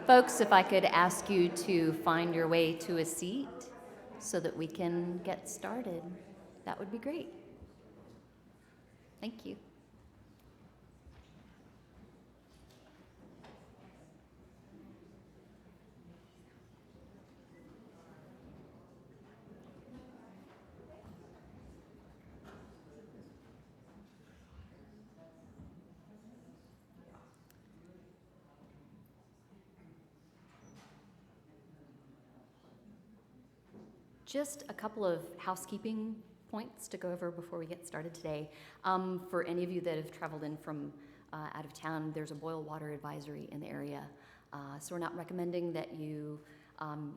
Folks, if I could ask you to find your way to a seat so that we can get started, that would be great. Thank you. Just a couple of housekeeping points to go over before we get started today. For any of you that have traveled in from out of town, there's a boil water advisory in the area. So we're not recommending that you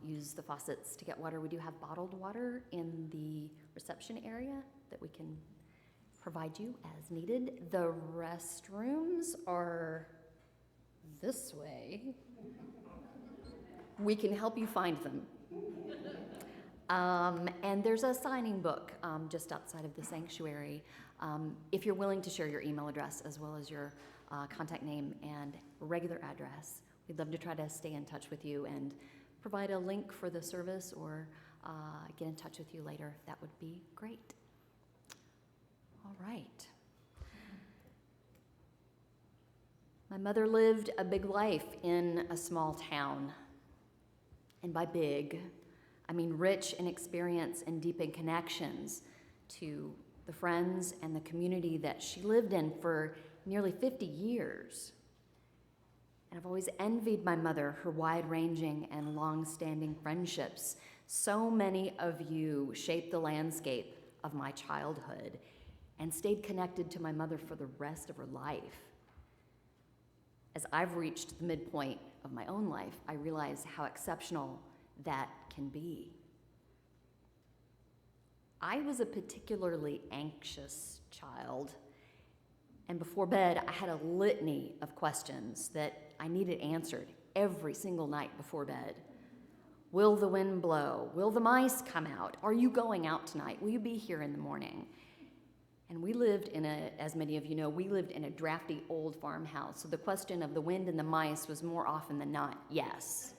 use the faucets to get water. We do have bottled water in the reception area that we can provide you as needed. The restrooms are this way. We can help you find them. And there's a signing book just outside of the sanctuary. If you're willing to share your email address as well as your contact name and regular address, we'd love to try to stay in touch with you and provide a link for the service or get in touch with you later. That would be great. All right. My mother lived a big life in a small town. And by big, I mean rich in experience and deep in connections to the friends and the community that she lived in for nearly 50 years. And I've always envied my mother, her wide-ranging and long-standing friendships. So many of you shaped the landscape of my childhood and stayed connected to my mother for the rest of her life. As I've reached the midpoint of my own life, I realize how exceptional that can be. I was a particularly anxious child, and before bed, I had a litany of questions that I needed answered every single night before bed. Will the wind blow? Will the mice come out? Are you going out tonight? Will you be here in the morning? And we lived as many of you know, we lived in a drafty old farmhouse, so the question of the wind and the mice was more often than not, yes.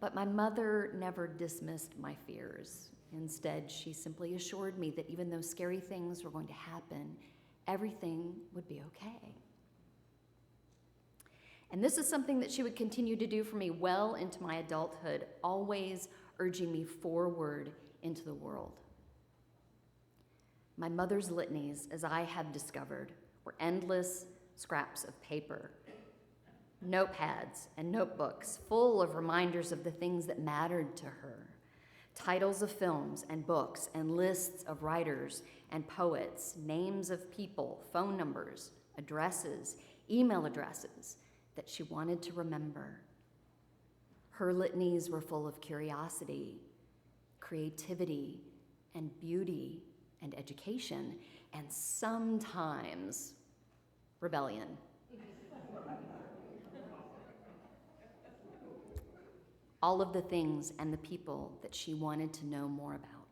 But my mother never dismissed my fears. Instead, she simply assured me that even though scary things were going to happen, everything would be okay. And this is something that she would continue to do for me well into my adulthood, always urging me forward into the world. My mother's litanies, as I have discovered, were endless scraps of paper, notepads and notebooks full of reminders of the things that mattered to her, titles of films and books and lists of writers and poets, names of people, phone numbers, addresses, email addresses that she wanted to remember. Her litanies were full of curiosity, creativity, and beauty and education, and sometimes rebellion. All of the things and the people that she wanted to know more about.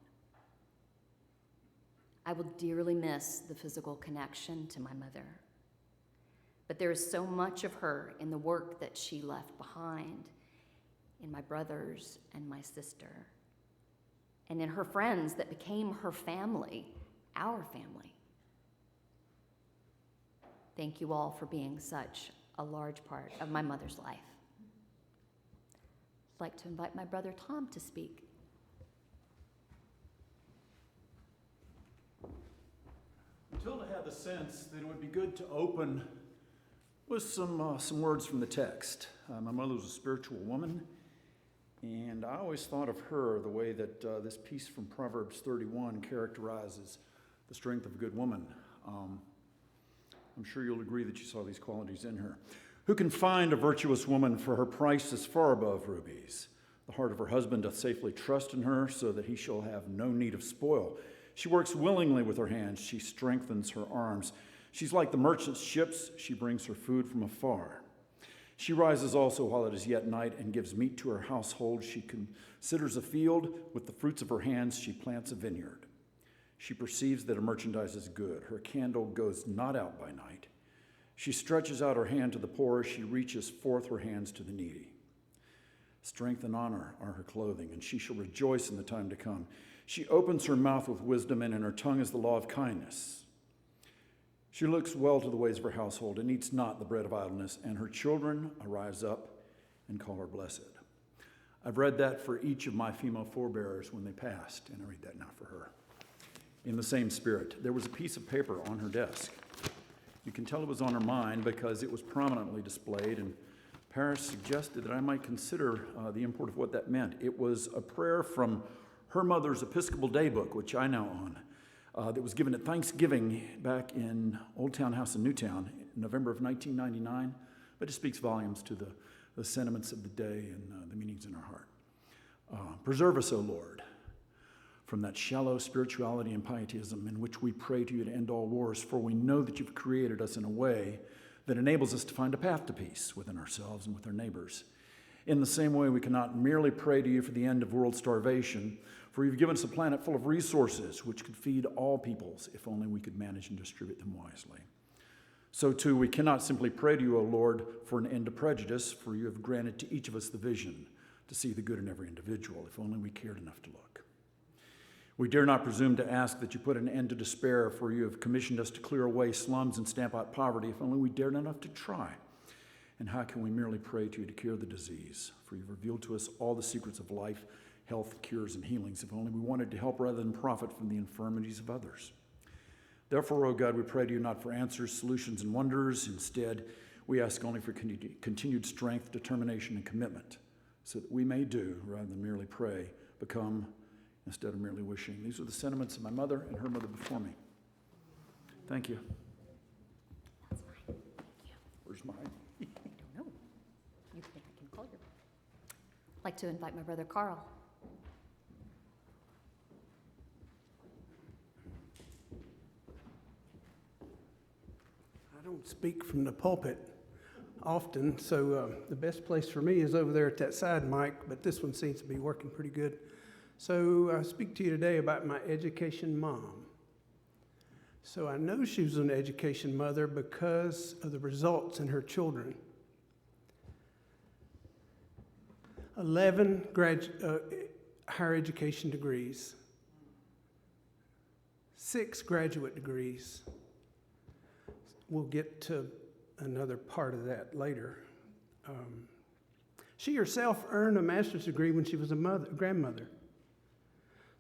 I will dearly miss the physical connection to my mother, but there is so much of her in the work that she left behind, in my brothers and my sister, and in her friends that became her family, our family. Thank you all for being such a large part of my mother's life. I'd like to invite my brother Tom to speak. Matilda had the sense that it would be good to open with some words from the text. My mother was a spiritual woman, and I always thought of her the way that this piece from Proverbs 31 characterizes the strength of a good woman. I'm sure you'll agree that you saw these qualities in her. Who can find a virtuous woman, for her price is far above rubies? The heart of her husband doth safely trust in her, so that he shall have no need of spoil. She works willingly with her hands, she strengthens her arms. She's like the merchant's ships, she brings her food from afar. She rises also while it is yet night, and gives meat to her household. She considers a field, with the fruits of her hands she plants a vineyard. She perceives that her merchandise is good, her candle goes not out by night. She stretches out her hand to the poor. She reaches forth her hands to the needy. Strength and honor are her clothing, and she shall rejoice in the time to come. She opens her mouth with wisdom, and in her tongue is the law of kindness. She looks well to the ways of her household and eats not the bread of idleness, and her children arise up and call her blessed. I've read that for each of my female forebears when they passed, and I read that now for her. In the same spirit, there was a piece of paper on her desk. You can tell it was on her mind because it was prominently displayed, and Paris suggested that I might consider the import of what that meant. It was a prayer from her mother's Episcopal Daybook, which I now own, that was given at Thanksgiving back in Old Town House in Newtown in November of 1999, but it speaks volumes to the sentiments of the day and the meanings in our heart. Preserve us, O Lord, from that shallow spirituality and pietism in which we pray to you to end all wars, for we know that you've created us in a way that enables us to find a path to peace within ourselves and with our neighbors. In the same way, we cannot merely pray to you for the end of world starvation, for you've given us a planet full of resources which could feed all peoples if only we could manage and distribute them wisely. So too, we cannot simply pray to you, O Lord, for an end to prejudice, for you have granted to each of us the vision to see the good in every individual, if only we cared enough to look. We dare not presume to ask that you put an end to despair, for you have commissioned us to clear away slums and stamp out poverty, if only we dared enough to try. And how can we merely pray to you to cure the disease? For you've revealed to us all the secrets of life, health, cures, and healings, if only we wanted to help rather than profit from the infirmities of others. Therefore, O God, we pray to you not for answers, solutions, and wonders. Instead, we ask only for continued strength, determination, and commitment, so that we may do, rather than merely pray, become, instead of merely wishing. These are the sentiments of my mother and her mother before me. Thank you. That's fine. Thank you. Where's mine? I don't know. I can call your. I'd like to invite my brother Carl. I don't speak from the pulpit often, so the best place for me is over there at that side mic, but this one seems to be working pretty good. So I speak to you today about my education mom. So I know she was an education mother because of the results in her children. 11 higher education degrees, 6 graduate degrees. We'll get to another part of that later. She herself earned a master's degree when she was a grandmother.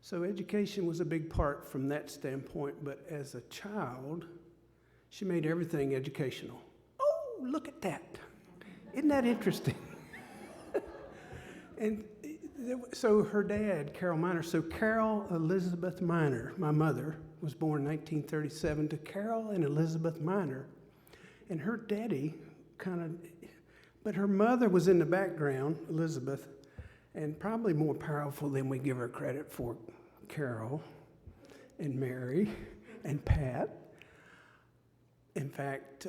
So education was a big part from that standpoint, but as a child, she made everything educational. Oh, look at that. Isn't that interesting? And so her dad, Carol Miner, so Carol Elizabeth Miner, my mother, was born in 1937 to Carol and Elizabeth Miner. And her daddy but her mother was in the background, Elizabeth, and probably more powerful than we give her credit for, Carol and Mary and Pat. In fact,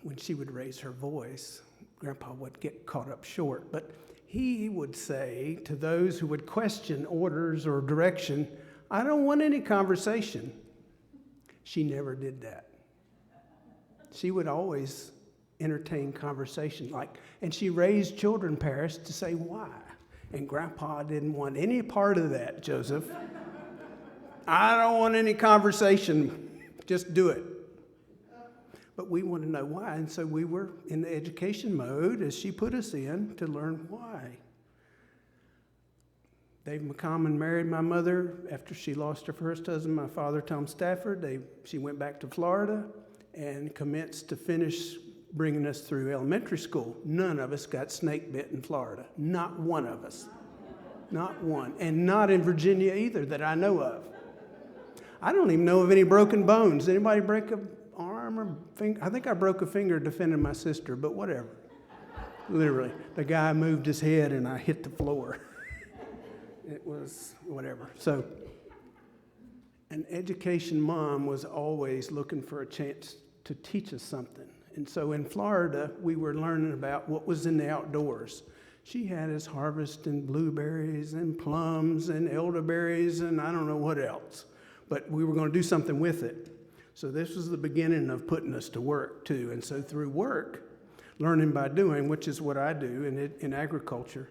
when she would raise her voice, Grandpa would get caught up short, but he would say to those who would question orders or direction, "I don't want any conversation." She never did that. She would always entertain conversation, and she raised children, Paris, to say why. And Grandpa didn't want any part of that, Joseph. I don't want any conversation, just do it. But we want to know why, and so we were in the education mode, as she put us in, to learn why. Dave McCommon married my mother after she lost her first husband, my father, Tom Stafford. She went back to Florida and commenced to finish bringing us through elementary school. None of us got snake bit in Florida. Not one of us. Not one. And not in Virginia either that I know of. I don't even know of any broken bones. Anybody break an arm or finger? I think I broke a finger defending my sister, but whatever. Literally. The guy moved his head and I hit the floor. It was whatever. So an education mom was always looking for a chance to teach us something. And so in Florida, we were learning about what was in the outdoors. She had us harvesting blueberries and plums and elderberries and I don't know what else. But we were going to do something with it. So this was the beginning of putting us to work too. And so through work, learning by doing, which is what I do in agriculture,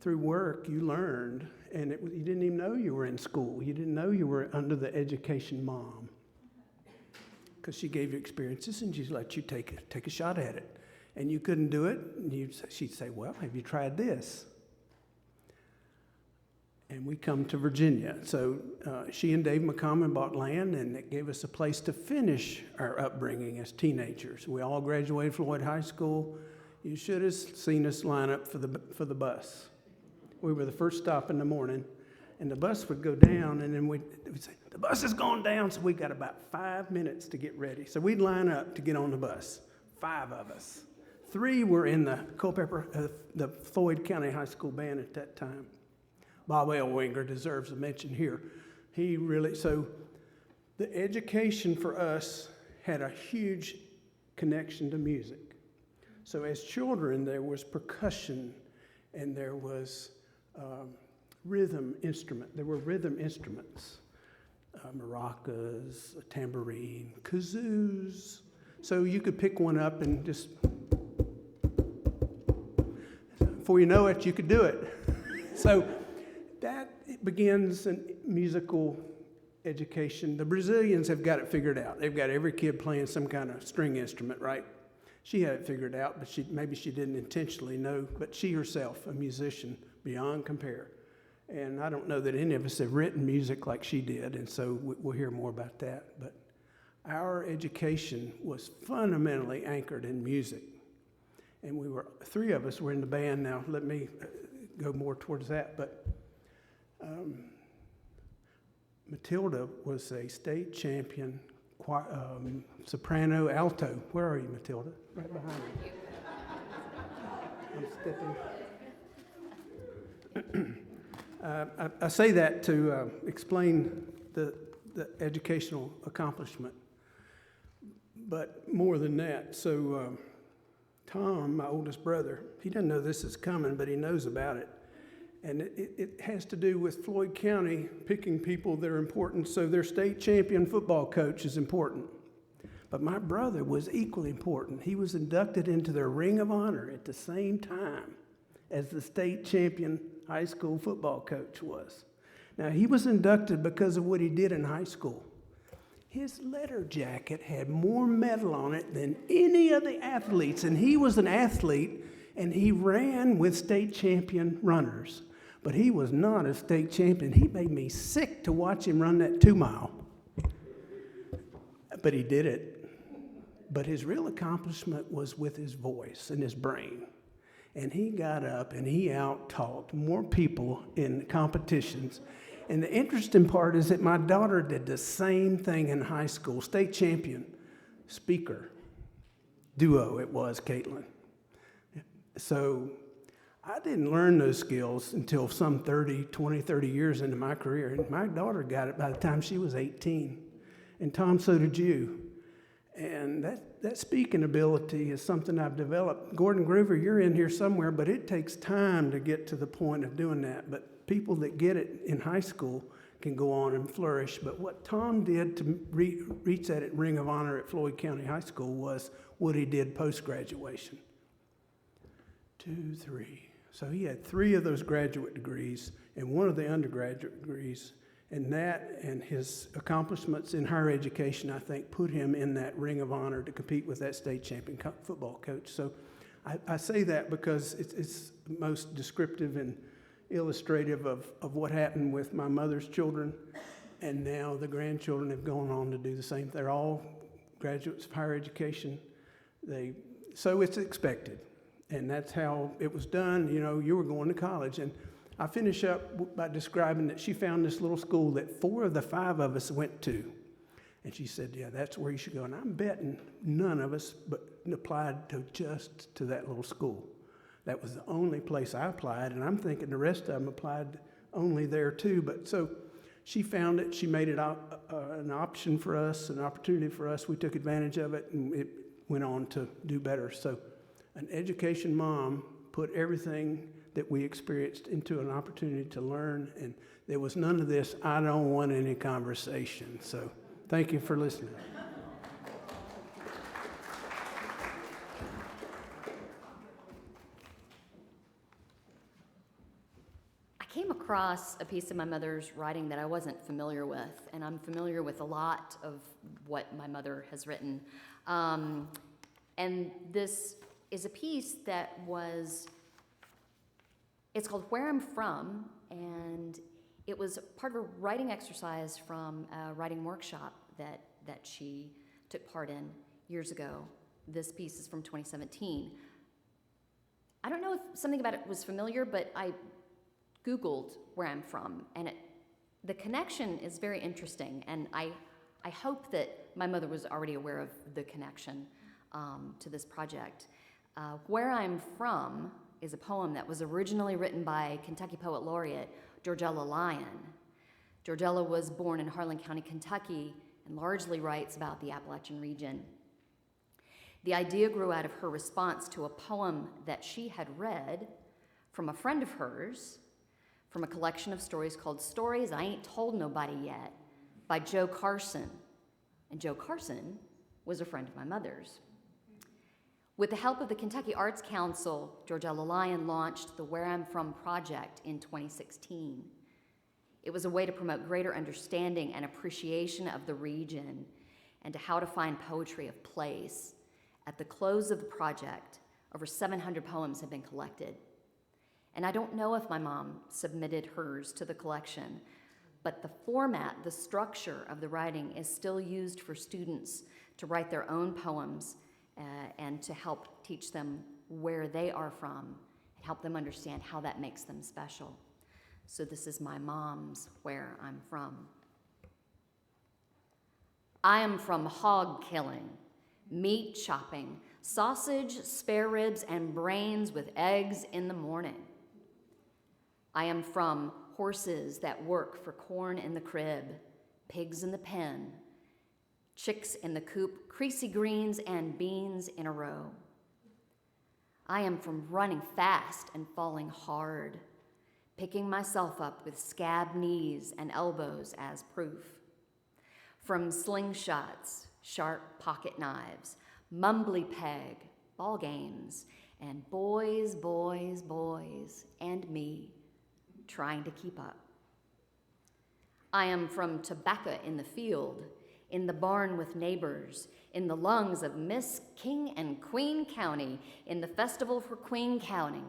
through work you learned, and you didn't even know you were in school. You didn't know you were under the education mom, because she gave you experiences and she let you take a shot at it. And you couldn't do it, and she'd say, well, have you tried this? And we come to Virginia. So she and Dave McCommon bought land, and it gave us a place to finish our upbringing as teenagers. We all graduated Floyd High School. You should have seen us line up for the bus. We were the first stop in the morning, and the bus would go down, and then we'd say, the bus is going down, so we got about 5 minutes to get ready. So we'd line up to get on the bus, 5 of us. 3 were in the Culpeper, the Floyd County High School band at that time. Bob Elwinger deserves a mention here. So the education for us had a huge connection to music. So as children, there was percussion, and there was rhythm instrument. There were rhythm instruments, maracas, a tambourine, kazoos. So you could pick one up and just, before you know it, you could do it. So that begins a musical education. The Brazilians have got it figured out. They've got every kid playing some kind of string instrument, right? She had it figured out, but maybe she didn't intentionally know, but she herself, a musician beyond compare. And I don't know that any of us have written music like she did, and so we'll hear more about that. But our education was fundamentally anchored in music. And 3 of us were in the band. Now, let me go more towards that. But Matilda was a state champion soprano, alto. Where are you, Matilda? Right behind you. I'm stepping. I say that to explain the educational accomplishment, but more than that. So Tom, my oldest brother, he doesn't know this is coming, but he knows about it. And it has to do with Floyd County picking people that are important. So their state champion football coach is important. But my brother was equally important. He was inducted into their Ring of Honor at the same time as the state champion high school football coach was. Now, he was inducted because of what he did in high school. His letter jacket had more metal on it than any of the athletes, and he was an athlete, and he ran with state champion runners. But he was not a state champion. He made me sick to watch him run that 2-mile. But he did it. But his real accomplishment was with his voice and his brain. And he got up and he out-talked more people in competitions. And the interesting part is that my daughter did the same thing in high school. State champion, speaker, duo it was, Caitlin. So I didn't learn those skills until some 20, 30 years into my career. And my daughter got it by the time she was 18. And Tom, so did you. And that speaking ability is something I've developed. Gordon Groover, you're in here somewhere, but it takes time to get to the point of doing that. But people that get it in high school can go on and flourish. But what Tom did to reach that Ring of Honor at Floyd County High School was what he did post-graduation. 2, 3. So he had 3 of those graduate degrees and 1 of the undergraduate degrees. And that and his accomplishments in higher education, I think, put him in that Ring of Honor to compete with that state champion football coach. So I say that because it's most descriptive and illustrative of what happened with my mother's children. And now the grandchildren have gone on to do the same. They're all graduates of higher education. So it's expected. And that's how it was done. You know, you were going to college. And I finish up by describing that she found this little school that 4 of the 5 of us went to. And she said, yeah, that's where you should go. And I'm betting none of us but applied to that little school. That was the only place I applied. And I'm thinking the rest of them applied only there too. But so she found it. She made it an option for us, an opportunity for us. We took advantage of it, and it went on to do better. So an education mom put everything that we experienced into an opportunity to learn, and there was none of this, I don't want any conversation. So thank you for listening. came across a piece of my mother's writing that I wasn't familiar with, and I'm familiar with a lot of what my mother has written. And this is a piece that it's called Where I'm From, and it was part of a writing exercise from a writing workshop that she took part in years ago. This piece is from 2017. I don't know if something about it was familiar, but I Googled where I'm from, and the connection is very interesting, and I hope that my mother was already aware of the connection to this project. Where I'm From is a poem that was originally written by Kentucky Poet Laureate Georgella Lyon. Georgella was born in Harlan County, Kentucky, and largely writes about the Appalachian region. The idea grew out of her response to a poem that she had read from a friend of hers from a collection of stories called Stories I Ain't Told Nobody Yet by Joe Carson. And Joe Carson was a friend of my mother's. With the help of the Kentucky Arts Council, Georgella Lyon launched the Where I'm From project in 2016. It was a way to promote greater understanding and appreciation of the region and to how to find poetry of place. At the close of the project, over 700 poems have been collected. And I don't know if my mom submitted hers to the collection, but the format, the structure of the writing is still used for students to write their own poems and to help teach them where they are from and help them understand how that makes them special. So this is my mom's Where I'm From. I am from hog killing, meat chopping, sausage, spare ribs, and brains with eggs in the morning. I am from horses that work for corn in the crib, pigs in the pen, chicks in the coop, creasy greens, and beans in a row. I am from running fast and falling hard, picking myself up with scabbed knees and elbows as proof. From slingshots, sharp pocket knives, mumbly peg, ball games, and boys, boys, boys, and me trying to keep up. I am from tobacco in the field, in the barn with neighbors, in the lungs of Miss King and Queen County, in the festival for Queen crowning,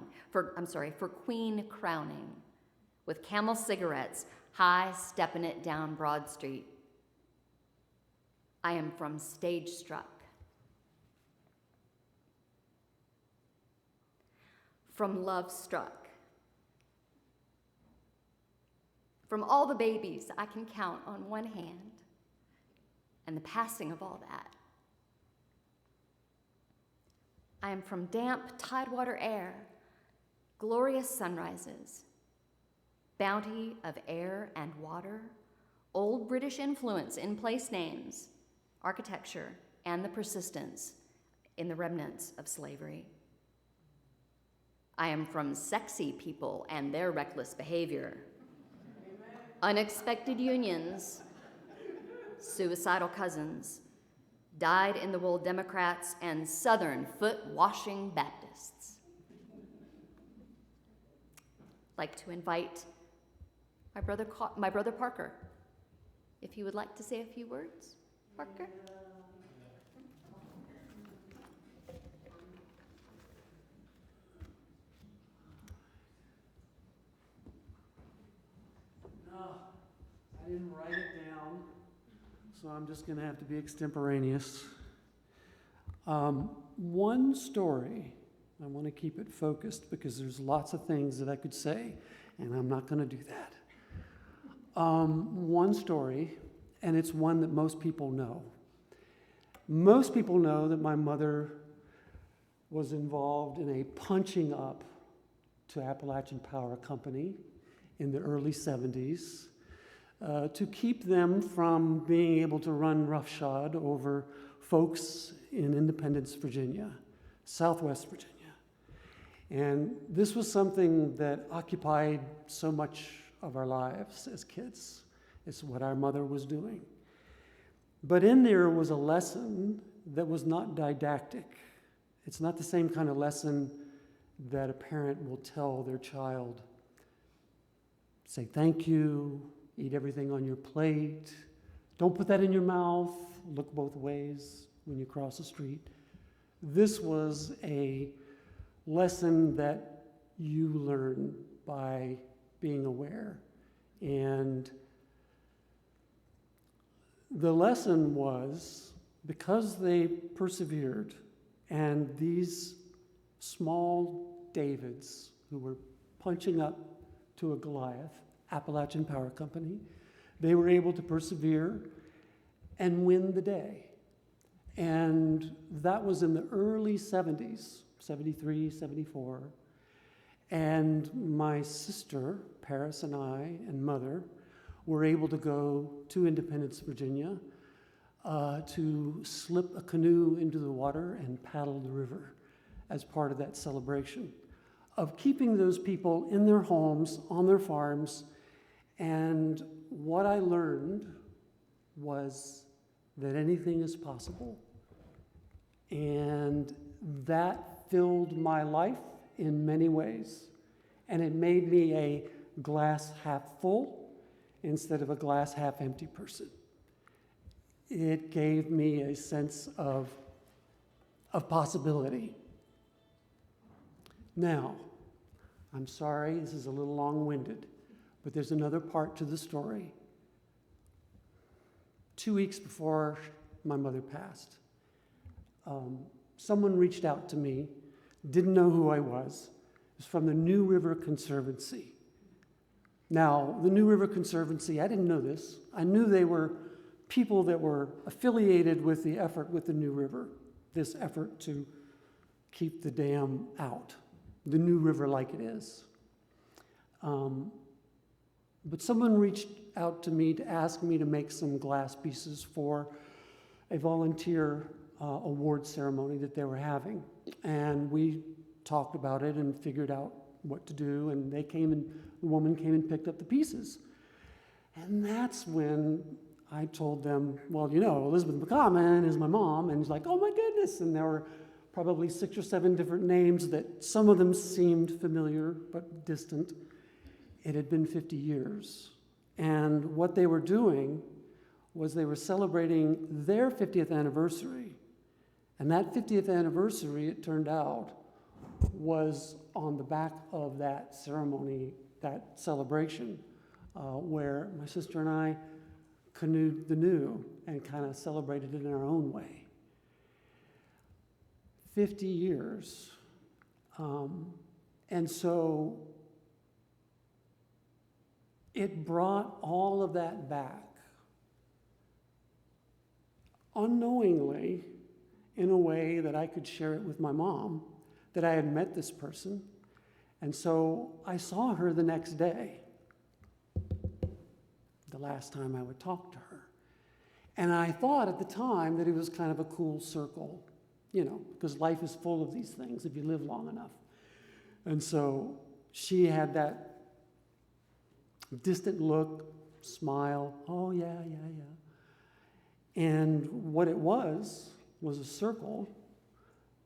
with Camel cigarettes, high stepping it down Broad Street. I am from stage struck, from love struck, from all the babies I can count on one hand, and the passing of all that. I am from damp tidewater air, glorious sunrises, bounty of air and water, old British influence in place names, architecture, and the persistence in the remnants of slavery. I am from sexy people and their reckless behavior, unexpected unions, suicidal cousins, dyed-in-the-wool Democrats, and Southern foot-washing Baptists. I'd like to invite my brother Parker, if he would like to say a few words. Parker? No, I didn't write it down, so I'm just going to have to be extemporaneous. One story, I want to keep it focused because there's lots of things that I could say, and I'm not going to do that. One story, and it's one that most people know. Most people know that my mother was involved in a punching up to Appalachian Power Company in the early 70s to keep them from being able to run roughshod over folks in Independence, Virginia, Southwest Virginia. And this was something that occupied so much of our lives as kids. It's what our mother was doing. But in there was a lesson that was not didactic. It's not the same kind of lesson that a parent will tell their child say thank you, eat everything on your plate, don't put that in your mouth, look both ways when you cross the street. This was a lesson that you learn by being aware. And the lesson was, because they persevered, and these small Davids who were punching up to a Goliath, Appalachian Power Company, they were able to persevere and win the day. And that was in the early 70s, 73, 74. And my sister, Paris, and I, and mother, were able to go to Independence, Virginia, to slip a canoe into the water and paddle the river as part of that celebration of keeping those people in their homes, on their farms. And what I learned was that anything is possible. And that filled my life in many ways. And it made me a glass half full instead of a glass half empty person. It gave me a sense of possibility. Now, I'm sorry, this is a little long-winded, but there's another part to the story. 2 weeks before my mother passed, someone reached out to me, didn't know who I was. It was from the New River Conservancy. Now, the New River Conservancy, I didn't know this. I knew they were people that were affiliated with the effort with the New River, this effort to keep the dam out, the New River like it is. But someone reached out to me to ask me to make some glass pieces for a volunteer award ceremony that they were having. And we talked about it and figured out what to do, and the woman came and picked up the pieces. And that's when I told them, well, you know, Elizabeth McCommon is my mom, and he's like, oh my goodness, and there were probably 6 or 7 different names that some of them seemed familiar but distant. It had been 50 years. And what they were doing was they were celebrating their 50th anniversary. And that 50th anniversary, it turned out, was on the back of that ceremony, that celebration, where my sister and I canoed the new and kind of celebrated it in our own way. 50 years. And so it brought all of that back, unknowingly, in a way that I could share it with my mom, that I had met this person. And so I saw her the next day, the last time I would talk to her. And I thought at the time that it was kind of a cool circle, you know, because life is full of these things if you live long enough. And so she had that distant look, smile, oh yeah. And what it was a circle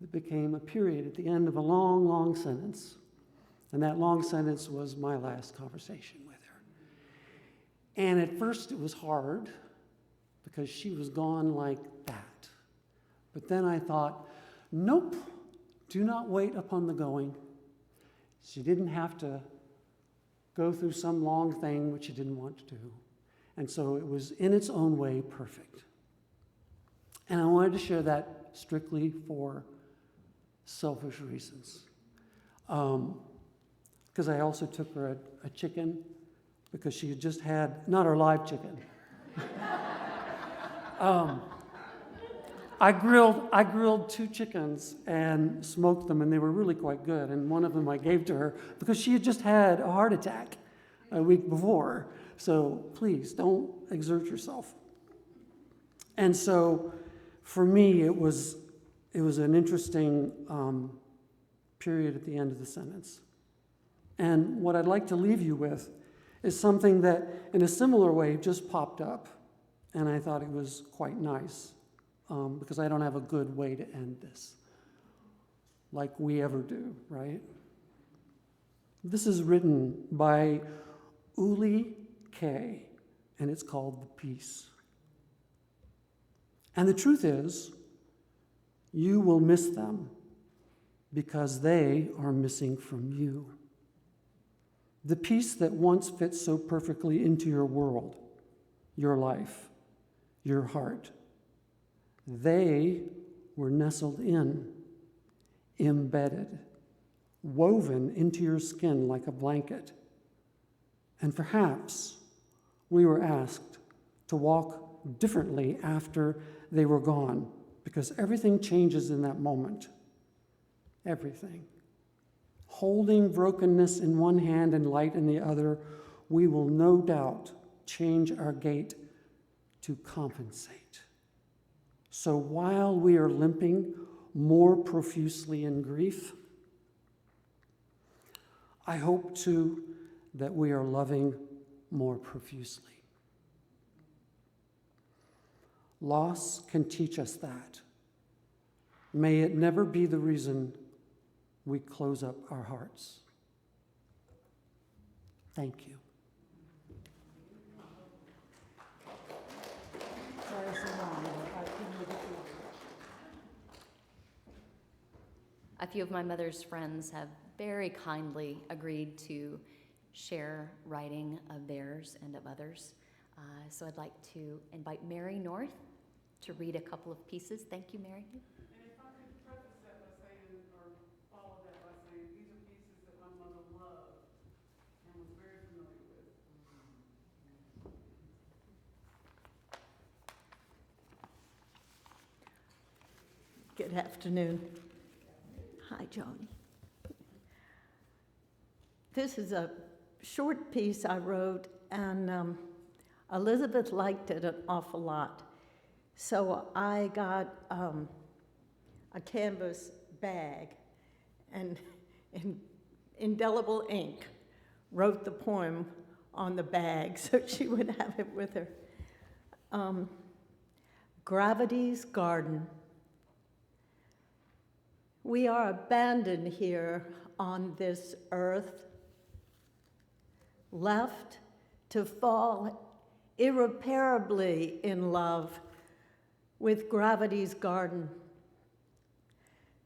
that became a period at the end of a long, long sentence. And that long sentence was my last conversation with her. And at first it was hard because she was gone like that. But then I thought, nope, do not wait upon the going. She didn't have to go through some long thing which she didn't want to do. And so it was in its own way perfect. And I wanted to share that strictly for selfish reasons. Because I also took her a chicken because she had just had, not our live chicken. I grilled 2 chickens and smoked them, and they were really quite good. And one of them I gave to her because she had just had a heart attack a week before. So please don't exert yourself. And so for me, it was an interesting period at the end of the sentence. And what I'd like to leave you with is something that, in a similar way, just popped up. And I thought it was quite nice, because I don't have a good way to end this, like we ever do, right? This is written by Uli K, and it's called The Peace. And the truth is, you will miss them because they are missing from you. The peace that once fit so perfectly into your world, your life, your heart. They were nestled in, embedded, woven into your skin like a blanket. And perhaps we were asked to walk differently after they were gone, because everything changes in that moment. Everything. Holding brokenness in one hand and light in the other, we will no doubt change our gait to compensate. So while we are limping more profusely in grief, I hope too that we are loving more profusely. Loss can teach us that. May it never be the reason we close up our hearts. Thank you. A few of my mother's friends have very kindly agreed to share writing of theirs and of others. So I'd like to invite Mary North to read a couple of pieces. Thank you, Mary. And if I could preface that by saying, or follow that by saying, these are pieces that my mother loved and was very familiar with. Good afternoon. Hi, Joni. This is a short piece I wrote, and Elizabeth liked it an awful lot. So I got a canvas bag and in indelible ink wrote the poem on the bag so she would have it with her. Gravity's Garden. We are abandoned here on this earth, left to fall irreparably in love with gravity's garden,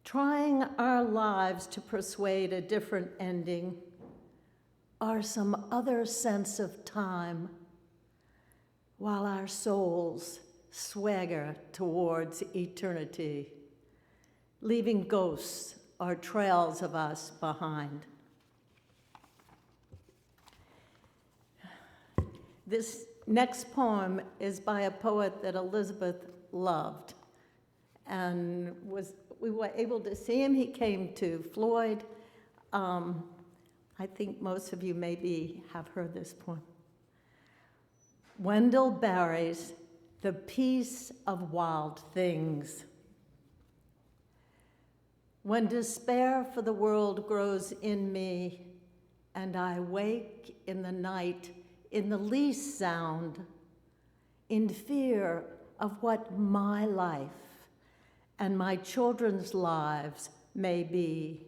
trying our lives to persuade a different ending or some other sense of time, while our souls swagger towards eternity, leaving ghosts or trails of us behind. This next poem is by a poet that Elizabeth loved, and we were able to see him. He came to Floyd. I think most of you maybe have heard this poem. Wendell Berry's The Peace of Wild Things. When despair for the world grows in me, and I wake in the night in the least sound, in fear of what my life and my children's lives may be,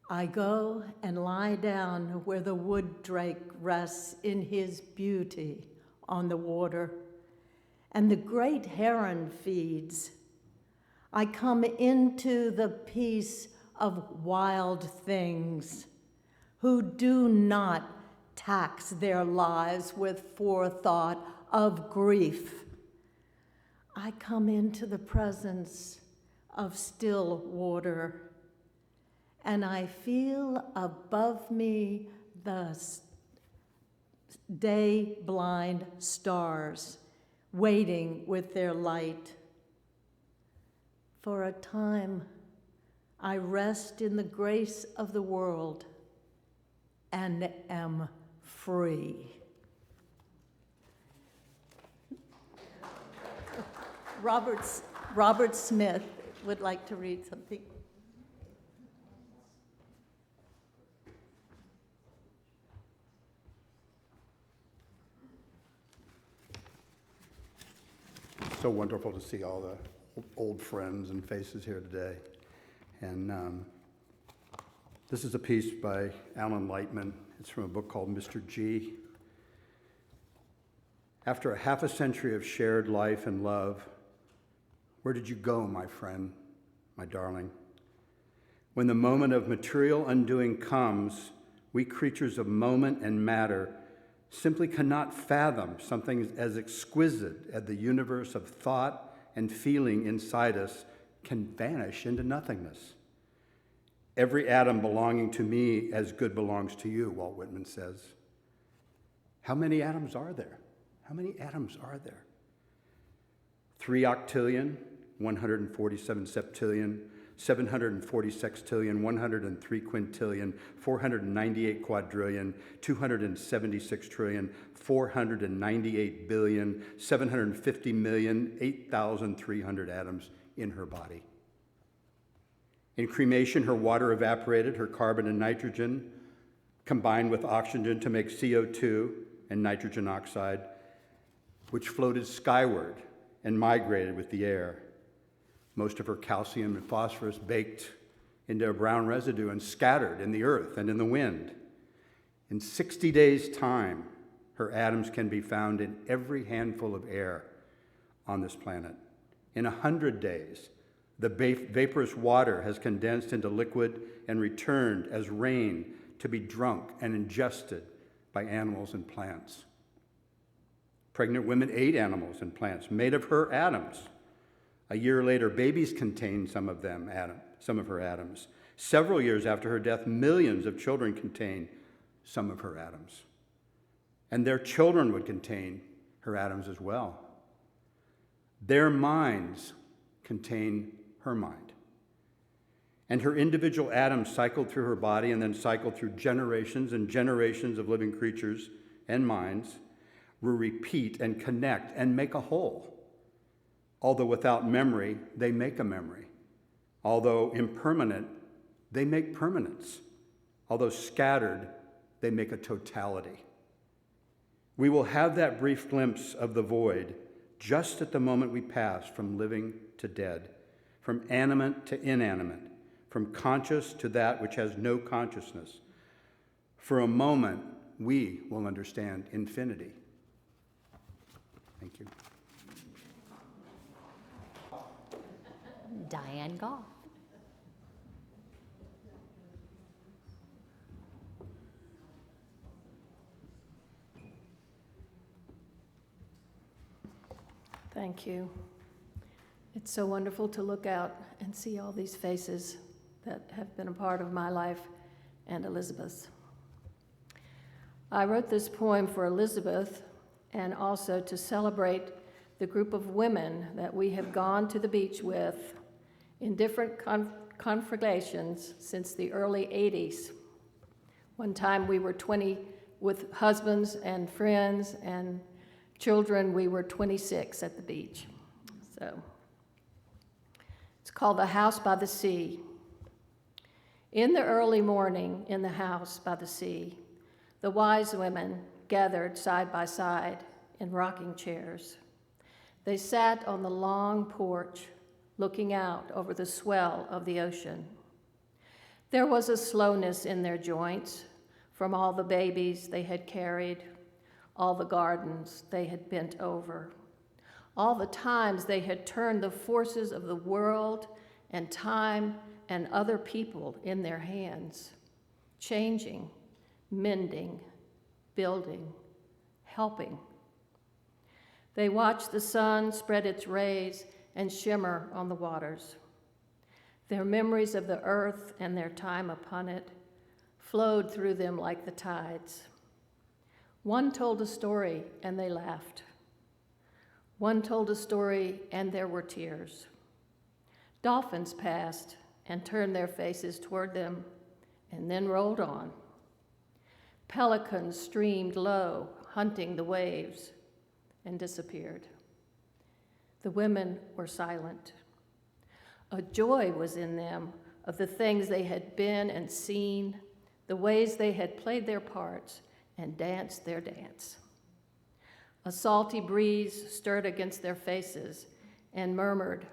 I go and lie down where the wood drake rests in his beauty on the water, and the great heron feeds. I come into the peace of wild things who do not tax their lives with forethought of grief. I come into the presence of still water, and I feel above me the day-blind stars waiting with their light. For a time, I rest in the grace of the world and am free. Robert Smith would like to read something. So wonderful to see all the old friends and faces here today. And this is a piece by Alan Lightman, It's from a book called Mr. G. After a half a century of shared life and love, where did you go, my friend, my darling? When the moment of material undoing comes, we creatures of moment and matter simply cannot fathom something as exquisite as the universe of thought and feeling inside us can vanish into nothingness. Every atom belonging to me as good belongs to you, Walt Whitman says. How many atoms are there? How many atoms are there? 3 octillion, 147 septillion, 740 sextillion, 103 quintillion, 498 quadrillion, 276 trillion, 498 billion, 750 million, 8,300 atoms in her body. In cremation, her water evaporated, her carbon and nitrogen combined with oxygen to make CO2 and nitrogen oxide, which floated skyward and migrated with the air. Most of her calcium and phosphorus baked into a brown residue and scattered in the earth and in the wind. In 60 days' time, her atoms can be found in every handful of air on this planet. In 100 days, the vaporous water has condensed into liquid and returned as rain to be drunk and ingested by animals and plants. Pregnant women ate animals and plants made of her atoms. A year later, babies contained some of her atoms. Several years after her death, millions of children contained some of her atoms. And their children would contain her atoms as well. Their minds contain her mind. And her individual atoms cycled through her body and then cycled through generations and generations of living creatures and minds, will repeat and connect and make a whole. Although without memory, they make a memory. Although impermanent, they make permanence. Although scattered, they make a totality. We will have that brief glimpse of the void just at the moment we pass from living to dead, from animate to inanimate, from conscious to that which has no consciousness. For a moment, we will understand infinity. Thank you. Diane Goff. Thank you. It's so wonderful to look out and see all these faces that have been a part of my life and Elizabeth's. I wrote this poem for Elizabeth and also to celebrate the group of women that we have gone to the beach with in different conflagrations since the early 80s. One time we were 20 with husbands and friends and children, we were 26 at the beach. So it's called The House by the Sea. In the early morning, in the house by the sea, the wise women gathered side by side in rocking chairs. They sat on the long porch, looking out over the swell of the ocean. There was a slowness in their joints from all the babies they had carried, all the gardens they had bent over, all the times they had turned the forces of the world and time and other people in their hands, changing, mending, building, helping. They watched the sun spread its rays and shimmer on the waters. Their memories of the earth and their time upon it flowed through them like the tides. One told a story and they laughed. One told a story and there were tears. Dolphins passed and turned their faces toward them and then rolled on. Pelicans streamed low, hunting the waves, and disappeared. The women were silent. A joy was in them of the things they had been and seen, the ways they had played their parts and danced their dance. A salty breeze stirred against their faces and murmured,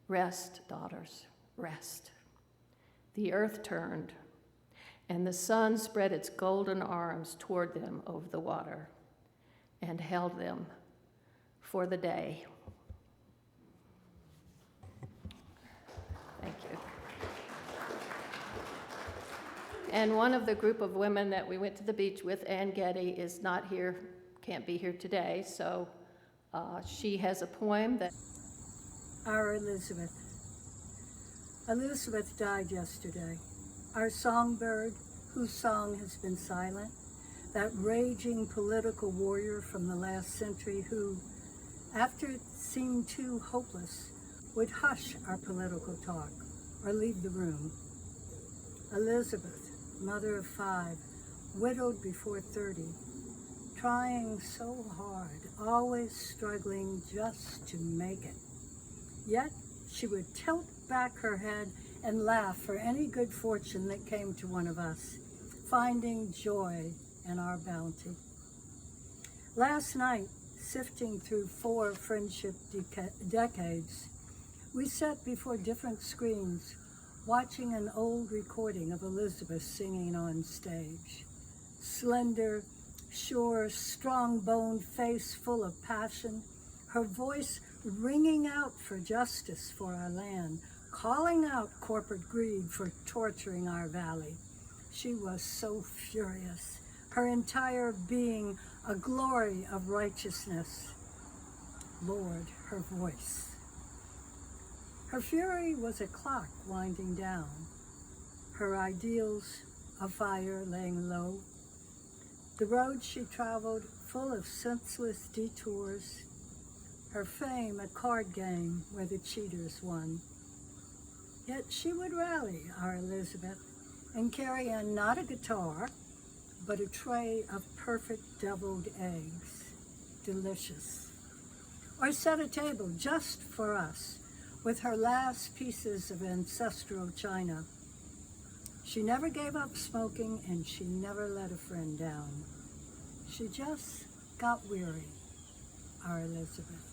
"Rest, daughters, rest." The earth turned, And the sun spread its golden arms toward them over the water and held them for the day. Thank you. And one of the group of women that we went to the beach with, Ann Getty, is not here, can't be here today, so she has a poem that... Our Elizabeth. Elizabeth died yesterday. Our songbird, whose song has been silent, that raging political warrior from the last century who, after it seemed too hopeless, would hush our political talk or leave the room. Elizabeth, mother of 5, widowed before 30, trying so hard, always struggling just to make it. Yet she would tilt back her head and laugh for any good fortune that came to one of us, finding joy in our bounty. Last night, sifting through 4 friendship decades, we sat before different screens, watching an old recording of Elizabeth singing on stage. Slender, sure, strong-boned face full of passion, her voice ringing out for justice for our land, calling out corporate greed for torturing our valley. She was so furious, her entire being a glory of righteousness. Lord, her voice. Her fury was a clock winding down, her ideals a fire laying low, the road she traveled full of senseless detours, her fame a card game where the cheaters won. Yet she would rally, our Elizabeth, and carry in not a guitar, but a tray of perfect deviled eggs, delicious. Or set a table just for us, with her last pieces of ancestral china. She never gave up smoking, and she never let a friend down. She just got weary, our Elizabeth.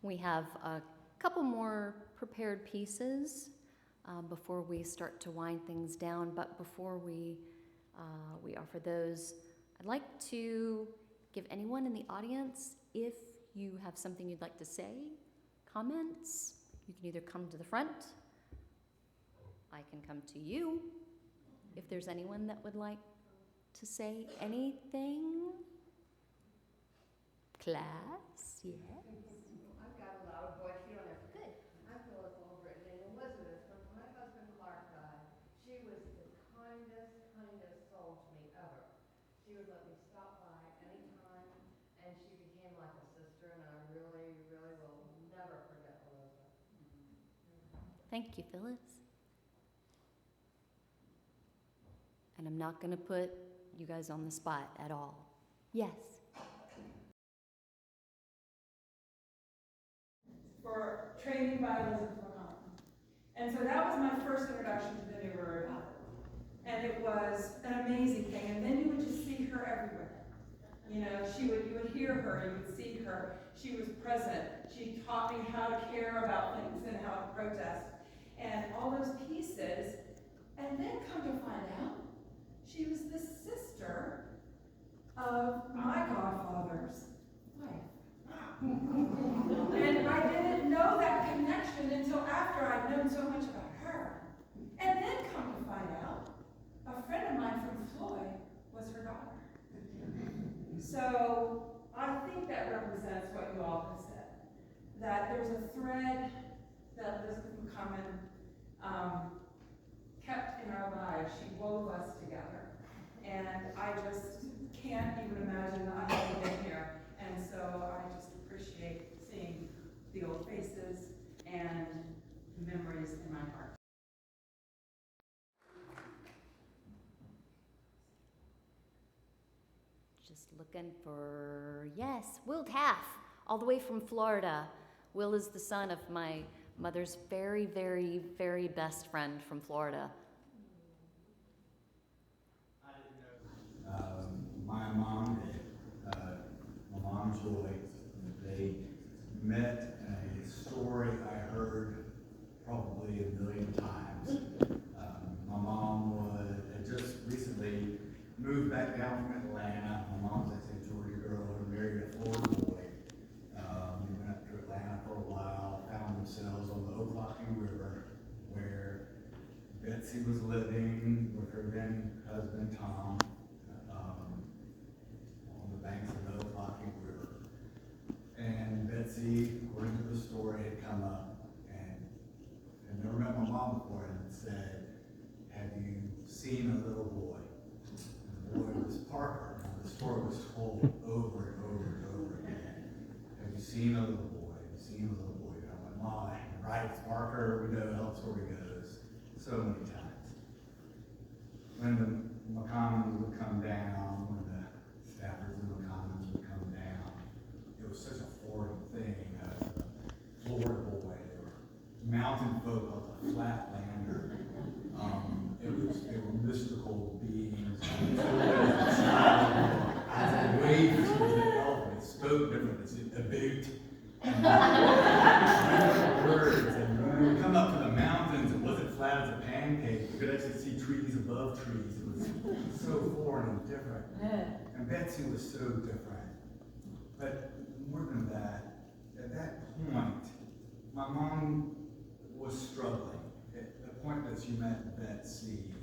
We have a couple more prepared pieces before we start to wind things down, but before we offer those, I'd like to give anyone in the audience, if you have something you'd like to say, comments, you can either come to the front, I can come to you, if there's anyone that would like to say anything. Class, yes. I've got a loud voice, you don't have to. Good. I'm Phyllis Albritton, and Elizabeth, when my husband Clark died, she was the kindest soul to me ever. She would let me stop by anytime, and she became like a sister, and I really will never forget Elizabeth. Thank you, Phyllis. And I'm not going to put you guys on the spot at all. Yes. For training by Elizabeth McCommon. And so that was my first introduction to the New Word. And it was an amazing thing. And then you would just see her everywhere. You know, you would hear her, you would see her. She was present. She taught me how to care about things and how to protest. And all those pieces. And then come to find out, she was the sister of my godfather's wife. And I didn't know that connection until after I'd known so much about her. And then come to find out, a friend of mine from Floyd was her daughter. So I think that represents what you all have said, that there's a thread that Elizabeth McCommon kept in our lives. She wove us together. And I just can't even imagine that I haven't been here. And so I just appreciate seeing the old faces and memories in my heart. Just looking for, yes, Will Taff, all the way from Florida. Will is the son of my mother's very best friend from Florida. I didn't know. My mom and my mom's boy, they met in a story I heard probably a million times. moved back down from Atlanta. My mom's actually a Georgia girl who married a Florida boy. They went up to Atlanta for a while, found themselves on the Ocklawaha River, where Betsy was living with her then husband Tom on the banks of the Ocklawaha River. And Betsy, according to the story, had come up and had never met my mom before and said, "Have you seen a little boy?" And the boy was Parker. And the story was told over and over and over again. "Have you seen a little boy? Have you seen a little boy?" And I went, "Mom, right, it's Parker. We know how the story goes." So many times. When the McCommons would come down, when the staffers and McCommons would come down, it was such a foreign thing. Florida boy, they were mountain folk of the Flatlander. They were mystical beings. As a wave, she was an elf, and it spoke different. It's a boot. Different words. And when we would come up to the mountains, it wasn't flat as a pancake. You could actually see trees above trees. It was so foreign and different. And Betsy was so different. But more than that, at that point, my mom was struggling. At the point that she met Betsy,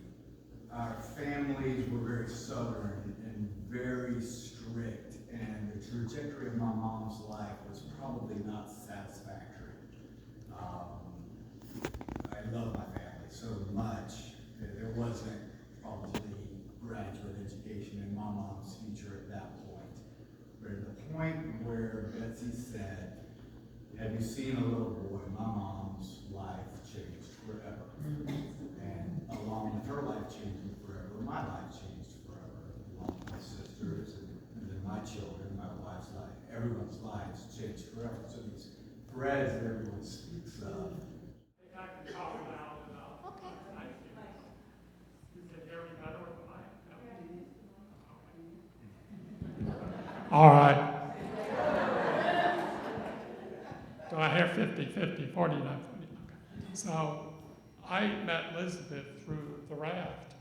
our families were very southern and very strict, and the trajectory of my mom's life was probably not satisfactory. I love my family so much that there wasn't probably graduate education in my mom's future at that point. But at the point where Betsy said, "Have you seen a little boy?" my mom's life changed forever. And along with her life changing forever, my life changed forever. Along with my sisters and then my children, my wife's life, everyone's lives changed forever. So these threads that everyone speaks of. I can talk loud enough. Okay. You can hear me better with the mic? All right. Do I hear 50, 50, 49, 40? Okay. So I met Elizabeth through the Raft.